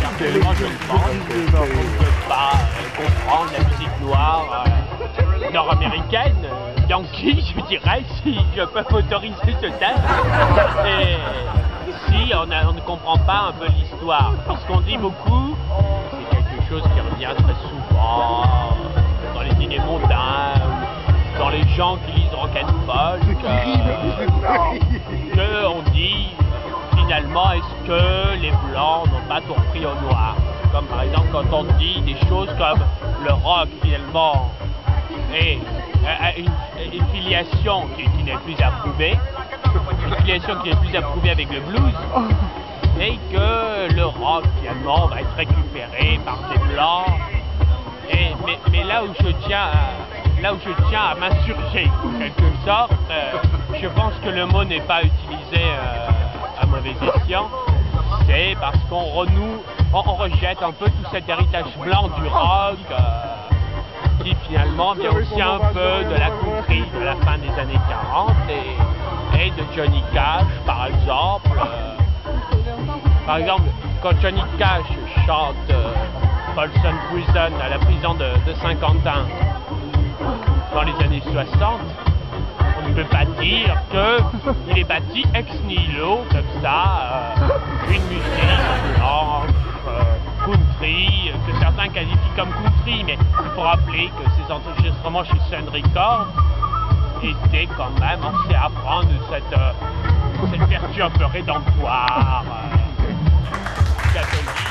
Actuellement, je pense qu'on ne peut pas comprendre la musique noire nord-américaine, yankee, je dirais, si je peux m'autoriser ce terme. Et si on ne comprend pas un peu l'histoire, puisqu'on dit beaucoup, c'est quelque chose qui revient très souvent dans les dîners mondains, dans les gens qui lisent rock'n'folk, qu'on dit finalement est-ce que les blancs n'ont pas compris aux noirs, comme par exemple quand on dit des choses comme le rock finalement est une filiation qui n'est plus approuvée, avec le blues, et que le rock finalement va être récupéré par des blancs. Mais là où je tiens à m'insurger en quelque sorte, je pense que le mot n'est pas utilisé à mauvais escient, c'est parce qu'on rejette un peu tout cet héritage blanc du rock qui finalement vient aussi un peu de la country de la fin des années 40 et de Johnny Cash par exemple. Par exemple, quand Johnny Cash chante Folsom Prison à la prison de Saint-Quentin dans les années 60, on ne peut pas dire qu'il est bâti ex nihilo comme ça, une musique blanche, country, que certains qualifient comme country, mais il faut rappeler que ces enregistrements chez Sun Records étaient quand même assez à prendre de cette vertu un peu rédemptoire catholique.